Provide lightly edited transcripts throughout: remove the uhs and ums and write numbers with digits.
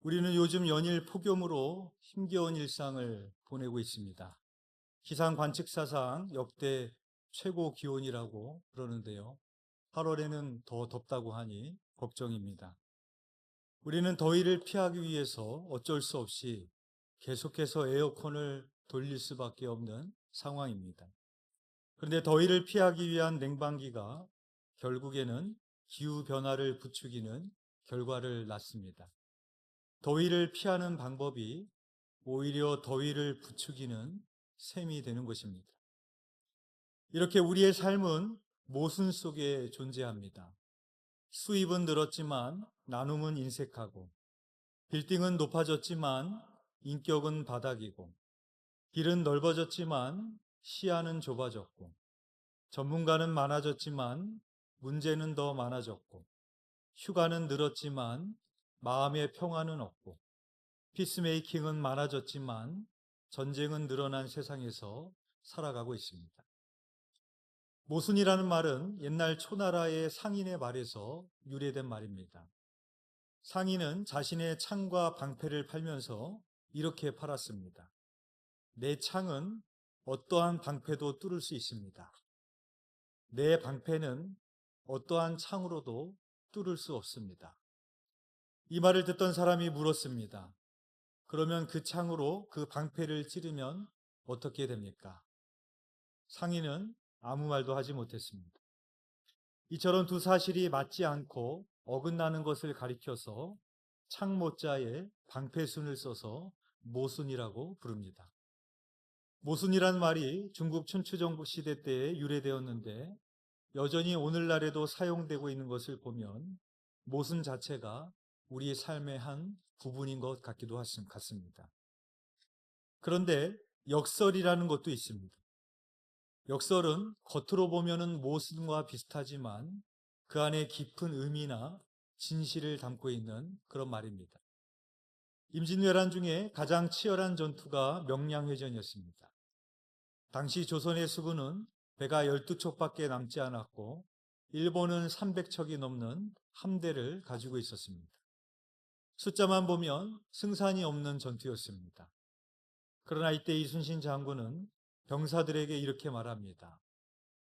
우리는 요즘 연일 폭염으로 힘겨운 일상을 보내고 있습니다. 기상 관측사상 역대 최고 기온이라고 그러는데요. 8월에는 더 덥다고 하니 걱정입니다. 우리는 더위를 피하기 위해서 어쩔 수 없이 계속해서 에어컨을 돌릴 수밖에 없는 상황입니다. 그런데 더위를 피하기 위한 냉방기가 결국에는 기후 변화를 부추기는 결과를 낳습니다. 더위를 피하는 방법이 오히려 더위를 부추기는 셈이 되는 것입니다. 이렇게 우리의 삶은 모순 속에 존재합니다. 수입은 늘었지만 나눔은 인색하고, 빌딩은 높아졌지만 인격은 바닥이고, 길은 넓어졌지만 시야는 좁아졌고, 전문가는 많아졌지만 문제는 더 많아졌고, 휴가는 늘었지만 마음의 평화는 없고, 피스메이킹은 많아졌지만 전쟁은 늘어난 세상에서 살아가고 있습니다. 모순이라는 말은 옛날 초나라의 상인의 말에서 유래된 말입니다. 상인은 자신의 창과 방패를 팔면서 이렇게 팔았습니다. 내 창은 어떠한 방패도 뚫을 수 있습니다. 내 방패는 어떠한 창으로도 뚫을 수 없습니다. 이 말을 듣던 사람이 물었습니다. 그러면 그 창으로 그 방패를 찌르면 어떻게 됩니까? 상인은 아무 말도 하지 못했습니다. 이처럼 두 사실이 맞지 않고 어긋나는 것을 가리켜서 창모자에 방패순을 써서 모순이라고 부릅니다. 모순이란 말이 중국 춘추전국 시대 때에 유래되었는데 여전히 오늘날에도 사용되고 있는 것을 보면 모순 자체가 우리 삶의 한 부분인 것 같기도 같습니다. 그런데 역설이라는 것도 있습니다. 역설은 겉으로 보면은 모순과 비슷하지만 그 안에 깊은 의미나 진실을 담고 있는 그런 말입니다. 임진왜란 중에 가장 치열한 전투가 명량회전이었습니다. 당시 조선의 수군은 배가 12척밖에 남지 않았고 일본은 300척이 넘는 함대를 가지고 있었습니다. 숫자만 보면 승산이 없는 전투였습니다. 그러나 이때 이순신 장군은 병사들에게 이렇게 말합니다.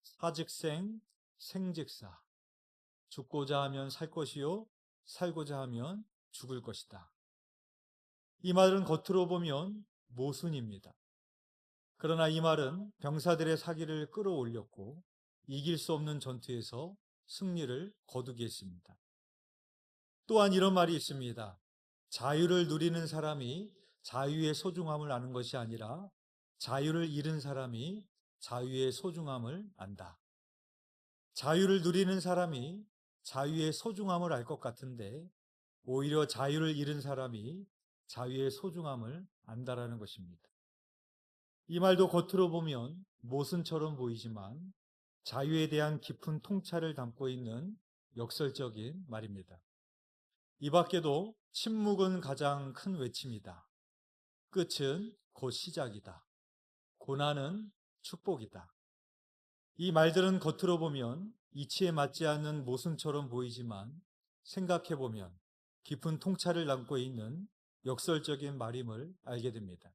사즉생, 생즉사. 죽고자 하면 살 것이요, 살고자 하면 죽을 것이다. 이 말은 겉으로 보면 모순입니다. 그러나 이 말은 병사들의 사기를 끌어올렸고 이길 수 없는 전투에서 승리를 거두게 했습니다. 또한 이런 말이 있습니다. 자유를 누리는 사람이 자유의 소중함을 아는 것이 아니라 자유를 잃은 사람이 자유의 소중함을 안다. 자유를 누리는 사람이 자유의 소중함을 알 것 같은데 오히려 자유를 잃은 사람이 자유의 소중함을 안다라는 것입니다. 이 말도 겉으로 보면 모순처럼 보이지만 자유에 대한 깊은 통찰을 담고 있는 역설적인 말입니다. 이 밖에도 침묵은 가장 큰 외침이다. 끝은 곧 시작이다. 고난은 축복이다. 이 말들은 겉으로 보면 이치에 맞지 않는 모순처럼 보이지만 생각해 보면 깊은 통찰을 담고 있는 역설적인 말임을 알게 됩니다.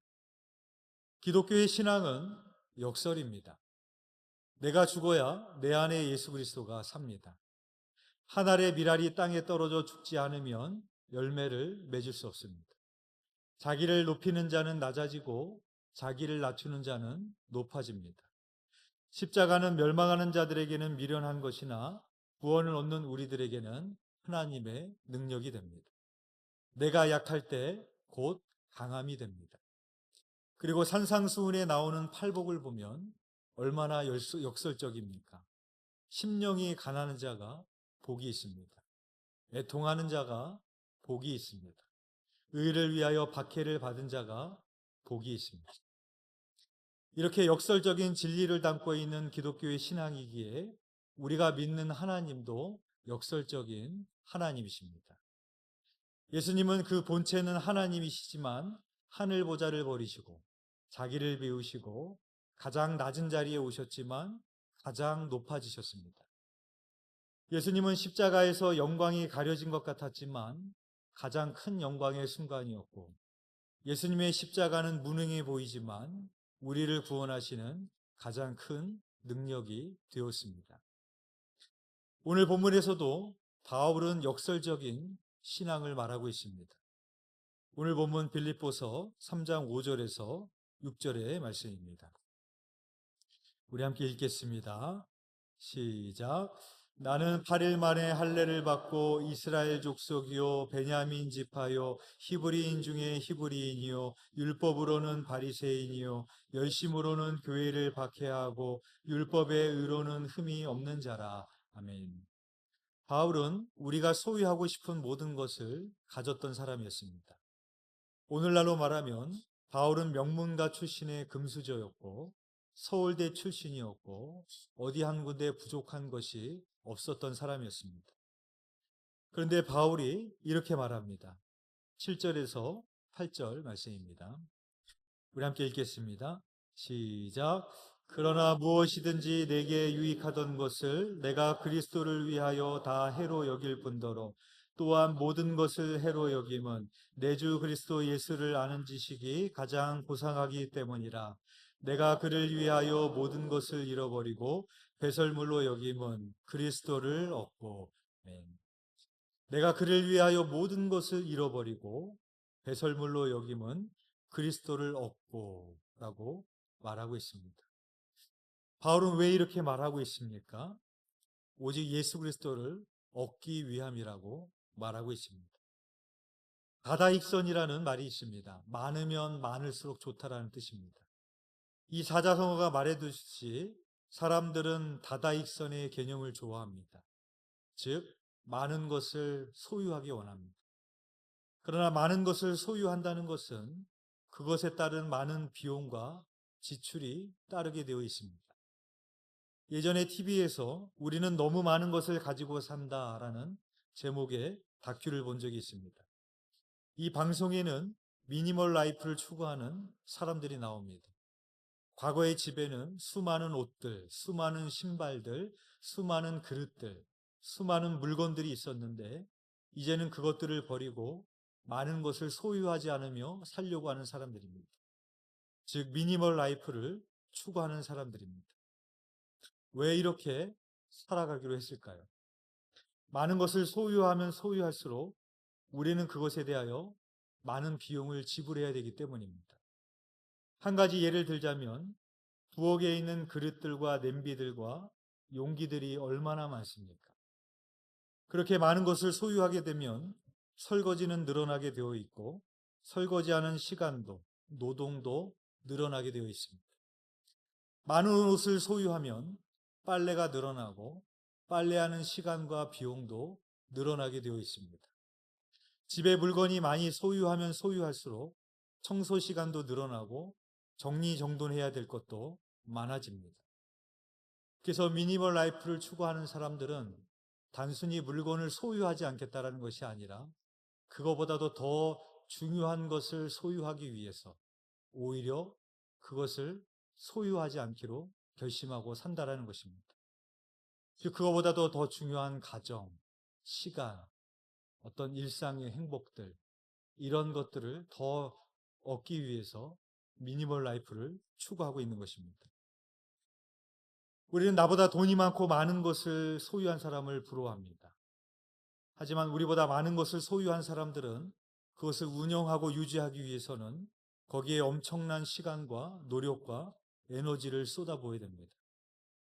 기독교의 신앙은 역설입니다. 내가 죽어야 내 안에 예수 그리스도가 삽니다. 한 알의 밀알이 땅에 떨어져 죽지 않으면 열매를 맺을 수 없습니다. 자기를 높이는 자는 낮아지고 자기를 낮추는 자는 높아집니다. 십자가는 멸망하는 자들에게는 미련한 것이나 구원을 얻는 우리들에게는 하나님의 능력이 됩니다. 내가 약할 때 곧 강함이 됩니다. 그리고 산상수훈에 나오는 팔복을 보면 얼마나 역설적입니까? 심령이 가난한 자가 복이 있습니다. 애통하는 자가 복이 있습니다. 의를 위하여 박해를 받은 자가 복이 있습니다. 이렇게 역설적인 진리를 담고 있는 기독교의 신앙이기에 우리가 믿는 하나님도 역설적인 하나님이십니다. 예수님은 그 본체는 하나님이시지만 하늘 보좌를 버리시고 자기를 비우시고 가장 낮은 자리에 오셨지만 가장 높아지셨습니다. 예수님은 십자가에서 영광이 가려진 것 같았지만 가장 큰 영광의 순간이었고, 예수님의 십자가는 무능해 보이지만 우리를 구원하시는 가장 큰 능력이 되었습니다. 오늘 본문에서도 바울은 역설적인 신앙을 말하고 있습니다. 오늘 본문 빌립보서 3장 5절에서 6절의 말씀입니다. 우리 함께 읽겠습니다. 시작. 나는 8일 만에 할례를 받고 이스라엘 족속이요 베냐민 지파요 히브리인 중에 히브리인이요 율법으로는 바리새인이요 열심으로는 교회를 박해하고 율법의 의로는 흠이 없는 자라. 아멘. 바울은 우리가 소유하고 싶은 모든 것을 가졌던 사람이었습니다. 오늘날로 말하면 바울은 명문가 출신의 금수저였고 서울대 출신이었고 어디 한 군데 부족한 것이 없었던 사람이었습니다. 그런데 바울이 이렇게 말합니다. 7절에서 8절 말씀입니다. 우리 함께 읽겠습니다. 시작. 그러나 무엇이든지 내게 유익하던 것을 내가 그리스도를 위하여 다 해로 여길 뿐더러 또한 모든 것을 해로 여김은 내 주 그리스도 예수를 아는 지식이 가장 고상하기 때문이라. 내가 그를 위하여 모든 것을 잃어버리고 배설물로 여김은 그리스도를 얻고. 아멘. 내가 그를 위하여 모든 것을 잃어버리고 배설물로 여김은 그리스도를 얻고 라고 말하고 있습니다. 바울은 왜 이렇게 말하고 있습니까? 오직 예수 그리스도를 얻기 위함이라고 말하고 있습니다. 다다익선이라는 말이 있습니다. 많으면 많을수록 좋다라는 뜻입니다. 이 사자성어가 말해두듯이 사람들은 다다익선의 개념을 좋아합니다. 즉 많은 것을 소유하기 원합니다. 그러나 많은 것을 소유한다는 것은 그것에 따른 많은 비용과 지출이 따르게 되어 있습니다. 예전에 TV에서 우리는 너무 많은 것을 가지고 산다라는 제목의 다큐를 본 적이 있습니다. 이 방송에는 미니멀 라이프를 추구하는 사람들이 나옵니다. 과거의 집에는 수많은 옷들, 수많은 신발들, 수많은 그릇들, 수많은 물건들이 있었는데 이제는 그것들을 버리고 많은 것을 소유하지 않으며 살려고 하는 사람들입니다. 즉 미니멀 라이프를 추구하는 사람들입니다. 왜 이렇게 살아가기로 했을까요? 많은 것을 소유하면 소유할수록 우리는 그것에 대하여 많은 비용을 지불해야 되기 때문입니다. 한 가지 예를 들자면 부엌에 있는 그릇들과 냄비들과 용기들이 얼마나 많습니까? 그렇게 많은 것을 소유하게 되면 설거지는 늘어나게 되어 있고 설거지하는 시간도 노동도 늘어나게 되어 있습니다. 많은 옷을 소유하면 빨래가 늘어나고 빨래하는 시간과 비용도 늘어나게 되어 있습니다. 집에 물건이 많이 소유하면 소유할수록 청소 시간도 늘어나고 정리정돈해야 될 것도 많아집니다. 그래서 미니멀 라이프를 추구하는 사람들은 단순히 물건을 소유하지 않겠다는 것이 아니라 그거보다도 더 중요한 것을 소유하기 위해서 오히려 그것을 소유하지 않기로 결심하고 산다라는 것입니다. 즉 그거보다도 더 중요한 가정, 시간, 어떤 일상의 행복들 이런 것들을 더 얻기 위해서 미니멀 라이프를 추구하고 있는 것입니다. 우리는 나보다 돈이 많고 많은 것을 소유한 사람을 부러워합니다. 하지만 우리보다 많은 것을 소유한 사람들은 그것을 운영하고 유지하기 위해서는 거기에 엄청난 시간과 노력과 에너지를 쏟아부어야 됩니다.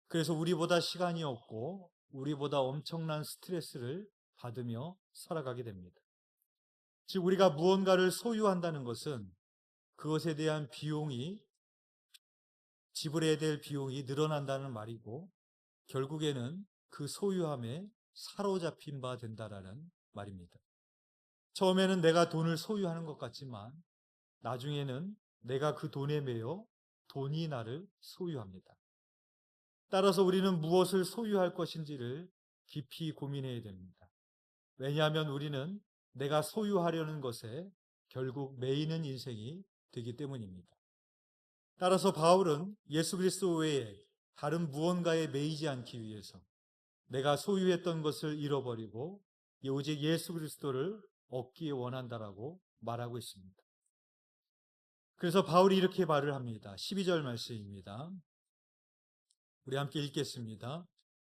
그래서 우리보다 시간이 없고 우리보다 엄청난 스트레스를 받으며 살아가게 됩니다. 즉 우리가 무언가를 소유한다는 것은 그것에 대한 비용이 지불해야 될 비용이 늘어난다는 말이고 결국에는 그 소유함에 사로잡힌 바 된다라는 말입니다. 처음에는 내가 돈을 소유하는 것 같지만 나중에는 내가 그 돈에 매여 돈이 나를 소유합니다. 따라서 우리는 무엇을 소유할 것인지를 깊이 고민해야 됩니다. 왜냐하면 우리는 내가 소유하려는 것에 결국 매이는 인생이 되기 때문입니다. 따라서 바울은 예수 그리스도 외에 다른 무언가에 매이지 않기 위해서 내가 소유했던 것을 잃어버리고 오직 예수 그리스도를 얻기 원한다라고 말하고 있습니다. 그래서 바울이 이렇게 말을 합니다. 12절 말씀입니다. 우리 함께 읽겠습니다.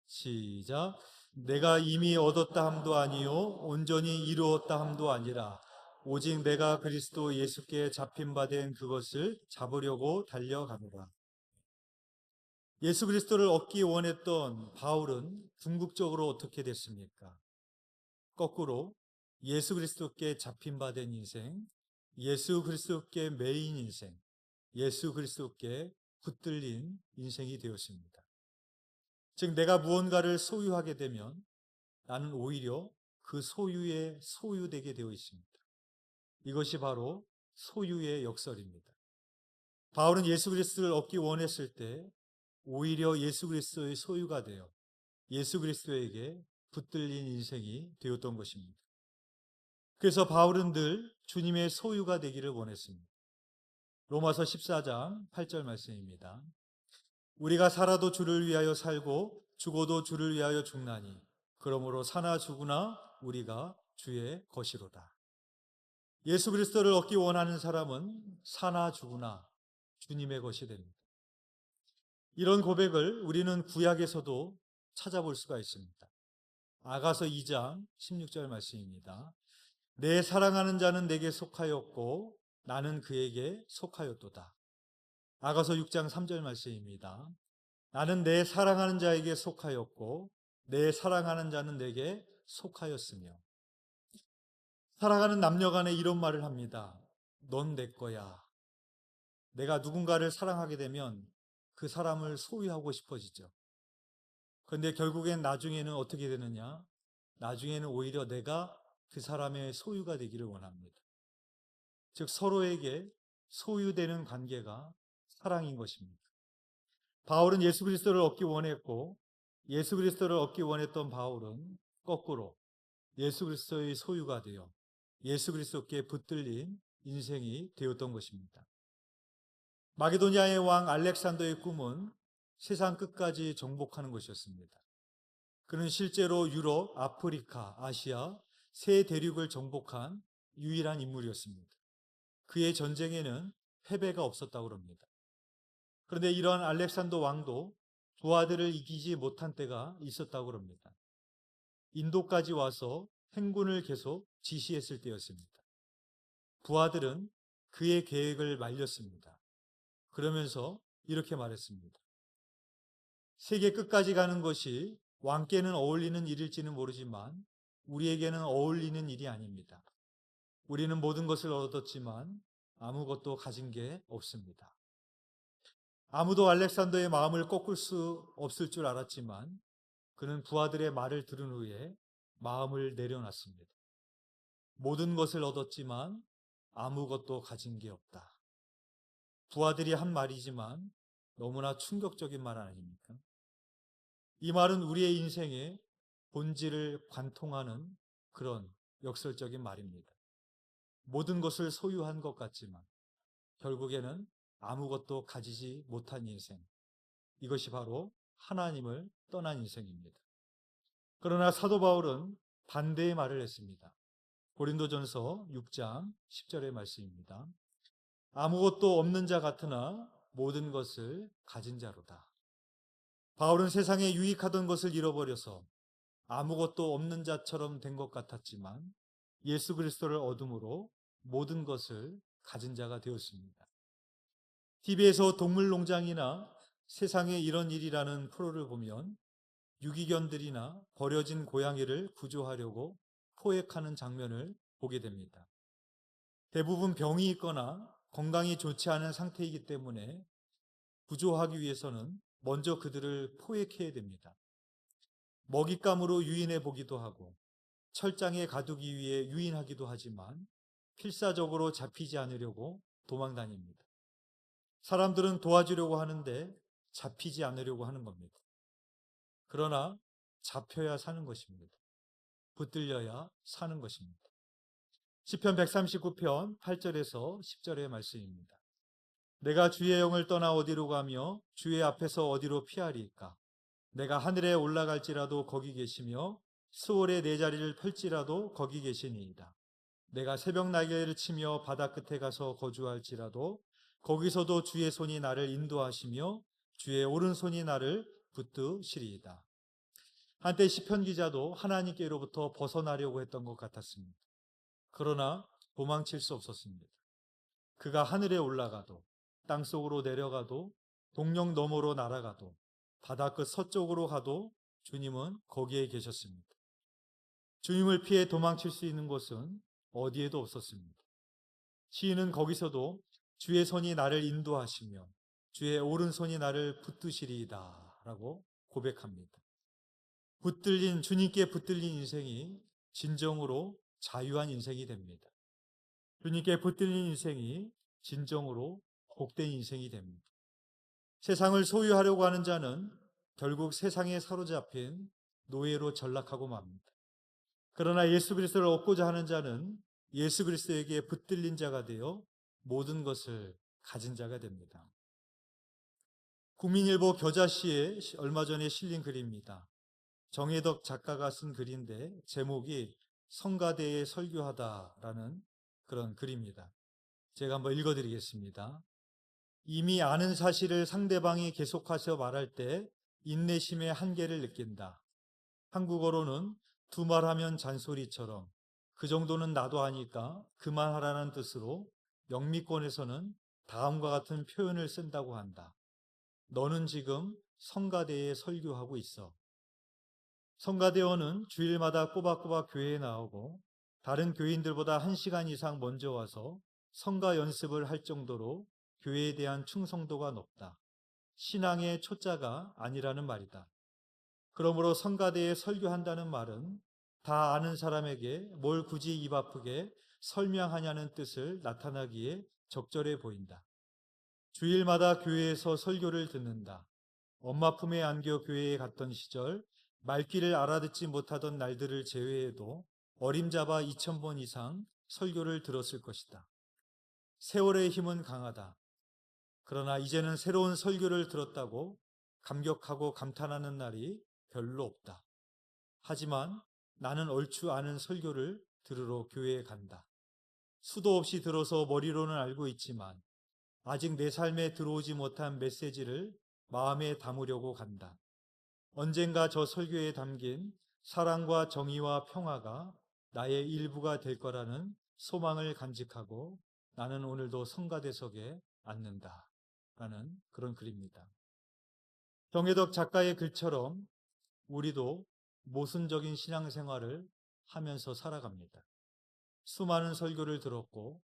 시작. 내가 이미 얻었다 함도 아니요 온전히 이루었다 함도 아니라 오직 내가 그리스도 예수께 잡힌 바 된 그것을 잡으려고 달려가노라. 예수 그리스도를 얻기 원했던 바울은 궁극적으로 어떻게 됐습니까? 거꾸로 예수 그리스도께 잡힌 바 된 인생, 예수 그리스도께 매인 인생, 예수 그리스도께 붙들린 인생이 되었습니다. 즉 내가 무언가를 소유하게 되면 나는 오히려 그 소유에 소유되게 되어 있습니다. 이것이 바로 소유의 역설입니다. 바울은 예수 그리스도를 얻기 원했을 때 오히려 예수 그리스도의 소유가 되어 예수 그리스도에게 붙들린 인생이 되었던 것입니다. 그래서 바울은 늘 주님의 소유가 되기를 원했습니다. 로마서 14장 8절 말씀입니다. 우리가 살아도 주를 위하여 살고 죽어도 주를 위하여 죽나니 그러므로 사나 죽으나 우리가 주의 것이로다. 예수 그리스도를 얻기 원하는 사람은 사나 죽으나 주님의 것이 됩니다. 이런 고백을 우리는 구약에서도 찾아볼 수가 있습니다. 아가서 2장 16절 말씀입니다. 내 사랑하는 자는 내게 속하였고 나는 그에게 속하였도다. 아가서 6장 3절 말씀입니다. 나는 내 사랑하는 자에게 속하였고 내 사랑하는 자는 내게 속하였으며. 사랑하는 남녀 간에 이런 말을 합니다. 넌 내 거야. 내가 누군가를 사랑하게 되면 그 사람을 소유하고 싶어지죠. 그런데 결국엔 나중에는 어떻게 되느냐? 나중에는 오히려 내가 그 사람의 소유가 되기를 원합니다. 즉 서로에게 소유되는 관계가 사랑인 것입니다. 바울은 예수 그리스도를 얻기 원했고 예수 그리스도를 얻기 원했던 바울은 거꾸로 예수 그리스도의 소유가 되어 예수 그리스도께 붙들린 인생이 되었던 것입니다. 마게도니아의 왕 알렉산더의 꿈은 세상 끝까지 정복하는 것이었습니다. 그는 실제로 유럽, 아프리카, 아시아 세 대륙을 정복한 유일한 인물이었습니다. 그의 전쟁에는 패배가 없었다고 합니다. 그런데 이러한 알렉산더 왕도 부하들을 이기지 못한 때가 있었다고 합니다. 인도까지 와서 행군을 계속 지시했을 때였습니다. 부하들은 그의 계획을 말렸습니다. 그러면서 이렇게 말했습니다. 세계 끝까지 가는 것이 왕께는 어울리는 일일지는 모르지만 우리에게는 어울리는 일이 아닙니다. 우리는 모든 것을 얻었지만 아무것도 가진 게 없습니다. 아무도 알렉산더의 마음을 꺾을 수 없을 줄 알았지만 그는 부하들의 말을 들은 후에 마음을 내려놨습니다. 모든 것을 얻었지만 아무것도 가진 게 없다. 부하들이 한 말이지만 너무나 충격적인 말 아닙니까? 이 말은 우리의 인생의 본질을 관통하는 그런 역설적인 말입니다. 모든 것을 소유한 것 같지만 결국에는 아무것도 가지지 못한 인생. 이것이 바로 하나님을 떠난 인생입니다. 그러나 사도 바울은 반대의 말을 했습니다. 고린도전서 6장 10절의 말씀입니다. 아무것도 없는 자 같으나 모든 것을 가진 자로다. 바울은 세상에 유익하던 것을 잃어버려서 아무것도 없는 자처럼 된 것 같았지만 예수 그리스도를 얻음으로 모든 것을 가진 자가 되었습니다. TV에서 동물농장이나 세상에 이런 일이라는 프로를 보면 유기견들이나 버려진 고양이를 구조하려고 포획하는 장면을 보게 됩니다. 대부분 병이 있거나 건강이 좋지 않은 상태이기 때문에 구조하기 위해서는 먼저 그들을 포획해야 됩니다. 먹잇감으로 유인해 보기도 하고 철장에 가두기 위해 유인하기도 하지만 필사적으로 잡히지 않으려고 도망 다닙니다. 사람들은 도와주려고 하는데 잡히지 않으려고 하는 겁니다. 그러나 잡혀야 사는 것입니다. 붙들려야 사는 것입니다. 시편 139편 8절에서 10절의 말씀입니다. 내가 주의 영을 떠나 어디로 가며 주의 앞에서 어디로 피하리까? 내가 하늘에 올라갈지라도 거기 계시며 수월에 내 자리를 펼지라도 거기 계시니이다. 내가 새벽 날개를 치며 바다 끝에 가서 거주할지라도 거기서도 주의 손이 나를 인도하시며 주의 오른손이 나를 붙드시리이다. 한때 시편 기자도 하나님께로부터 벗어나려고 했던 것 같았습니다. 그러나 도망칠 수 없었습니다. 그가 하늘에 올라가도 땅속으로 내려가도 동력 너머로 날아가도 바다 끝 서쪽으로 가도 주님은 거기에 계셨습니다. 주님을 피해 도망칠 수 있는 곳은 어디에도 없었습니다. 시인은 거기서도 주의 손이 나를 인도하시며 주의 오른손이 나를 붙드시리이다 라고 고백합니다. 주님께 붙들린 인생이 진정으로 자유한 인생이 됩니다. 주님께 붙들린 인생이 진정으로 복된 인생이 됩니다. 세상을 소유하려고 하는 자는 결국 세상에 사로잡힌 노예로 전락하고 맙니다. 그러나 예수 그리스도를 얻고자 하는 자는 예수 그리스도에게 붙들린 자가 되어 모든 것을 가진 자가 됩니다. 국민일보 겨자씨에 얼마 전에 실린 글입니다. 정혜덕 작가가 쓴 글인데 제목이 성가대에 설교하다라는 그런 글입니다. 제가 한번 읽어드리겠습니다. 이미 아는 사실을 상대방이 계속해서 말할 때 인내심의 한계를 느낀다. 한국어로는 두말하면 잔소리처럼 그 정도는 나도 하니까 그만하라는 뜻으로 영미권에서는 다음과 같은 표현을 쓴다고 한다. 너는 지금 성가대에 설교하고 있어. 성가대원은 주일마다 꼬박꼬박 교회에 나오고 다른 교인들보다 1시간 이상 먼저 와서 성가 연습을 할 정도로 교회에 대한 충성도가 높다. 신앙의 초짜가 아니라는 말이다. 그러므로 성가대에 설교한다는 말은 다 아는 사람에게 뭘 굳이 입 아프게 설명하냐는 뜻을 나타나기에 적절해 보인다. 주일마다 교회에서 설교를 듣는다. 엄마 품에 안겨 교회에 갔던 시절 말귀를 알아듣지 못하던 날들을 제외해도 어림잡아 2000번 이상 설교를 들었을 것이다. 세월의 힘은 강하다. 그러나 이제는 새로운 설교를 들었다고 감격하고 감탄하는 날이 별로 없다. 하지만 나는 얼추 아는 설교를 들으러 교회에 간다. 수도 없이 들어서 머리로는 알고 있지만 아직 내 삶에 들어오지 못한 메시지를 마음에 담으려고 간다. 언젠가 저 설교에 담긴 사랑과 정의와 평화가 나의 일부가 될 거라는 소망을 간직하고 나는 오늘도 성가대석에 앉는다. 라는 그런 글입니다. 정혜덕 작가의 글처럼 우리도 모순적인 신앙생활을 하면서 살아갑니다. 수많은 설교를 들었고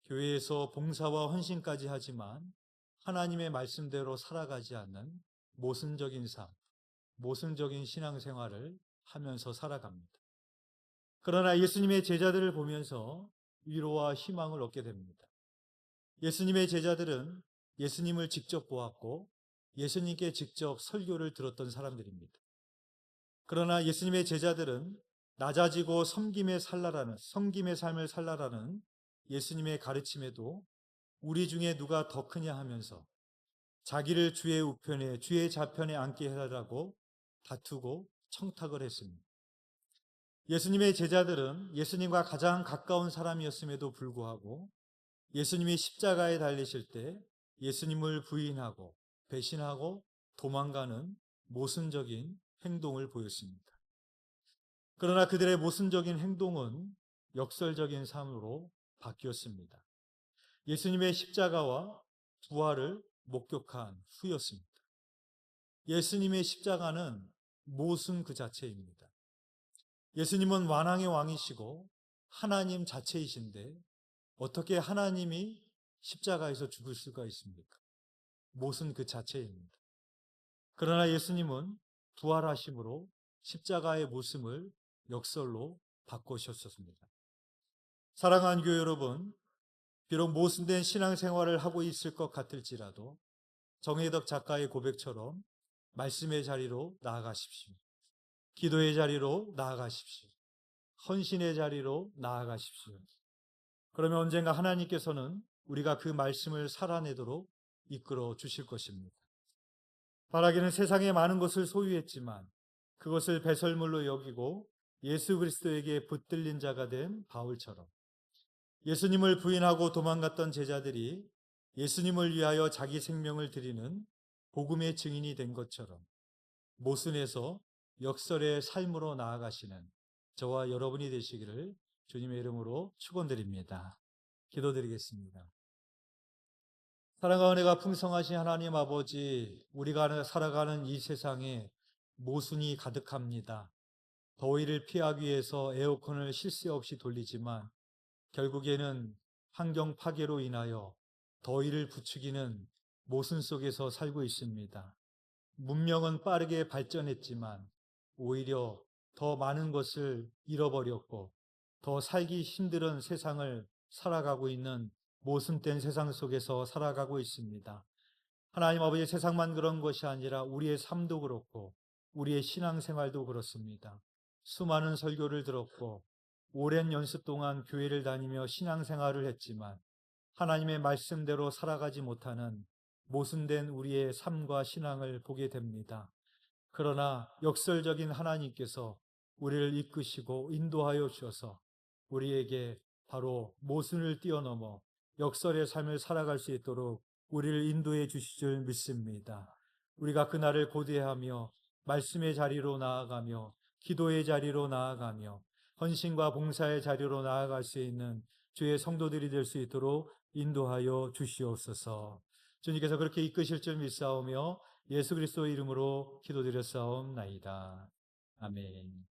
교회에서 봉사와 헌신까지 하지만 하나님의 말씀대로 살아가지 않는 모순적인 삶, 모순적인 신앙생활을 하면서 살아갑니다. 그러나 예수님의 제자들을 보면서 위로와 희망을 얻게 됩니다. 예수님의 제자들은 예수님을 직접 보았고 예수님께 직접 설교를 들었던 사람들입니다. 그러나 예수님의 제자들은 낮아지고 섬김의 삶을 살라라는 예수님의 가르침에도 우리 중에 누가 더 크냐 하면서 자기를 주의 우편에 주의 좌편에 앉게 해달라고 다투고 청탁을 했습니다. 예수님의 제자들은 예수님과 가장 가까운 사람이었음에도 불구하고 예수님이 십자가에 달리실 때 예수님을 부인하고 배신하고 도망가는 모순적인 행동을 보였습니다. 그러나 그들의 모순적인 행동은 역설적인 삶으로 바뀌었습니다. 예수님의 십자가와 부활을 목격한 후였습니다. 예수님의 십자가는 모순 그 자체입니다. 예수님은 완왕의 왕이시고 하나님 자체이신데 어떻게 하나님이 십자가에서 죽을 수가 있습니까? 모순 그 자체입니다. 그러나 예수님은 부활하심으로 십자가의 모습을 역설로 바꾸셨습니다. 사랑하는 교회 여러분, 비록 모순된 신앙생활을 하고 있을 것 같을지라도 정혜덕 작가의 고백처럼 말씀의 자리로 나아가십시오. 기도의 자리로 나아가십시오. 헌신의 자리로 나아가십시오. 그러면 언젠가 하나님께서는 우리가 그 말씀을 살아내도록 이끌어 주실 것입니다. 바라기는 세상에 많은 것을 소유했지만 그것을 배설물로 여기고 예수 그리스도에게 붙들린 자가 된 바울처럼 예수님을 부인하고 도망갔던 제자들이 예수님을 위하여 자기 생명을 드리는 복음의 증인이 된 것처럼 모순에서 역설의 삶으로 나아가시는 저와 여러분이 되시기를 주님의 이름으로 축원드립니다. 기도드리겠습니다. 사랑과 은혜가 풍성하신 하나님 아버지, 우리가 살아가는 이 세상에 모순이 가득합니다. 더위를 피하기 위해서 에어컨을 쉴 새 없이 돌리지만 결국에는 환경 파괴로 인하여 더위를 부추기는 모순 속에서 살고 있습니다. 문명은 빠르게 발전했지만 오히려 더 많은 것을 잃어버렸고 더 살기 힘든 세상을 살아가고 있는 모순된 세상 속에서 살아가고 있습니다. 하나님 아버지, 세상만 그런 것이 아니라 우리의 삶도 그렇고 우리의 신앙생활도 그렇습니다. 수많은 설교를 들었고 오랜 연수 동안 교회를 다니며 신앙생활을 했지만 하나님의 말씀대로 살아가지 못하는 모순된 우리의 삶과 신앙을 보게 됩니다. 그러나 역설적인 하나님께서 우리를 이끄시고 인도하여 주셔서 우리에게 바로 모순을 뛰어넘어 역설의 삶을 살아갈 수 있도록 우리를 인도해 주실 줄 믿습니다. 우리가 그날을 고대하며 말씀의 자리로 나아가며 기도의 자리로 나아가며 헌신과 봉사의 자리로 나아갈 수 있는 주의 성도들이 될 수 있도록 인도하여 주시옵소서. 주님께서 그렇게 이끄실 줄 믿사오며 예수 그리스도 이름으로 기도드렸사옵나이다. 아멘.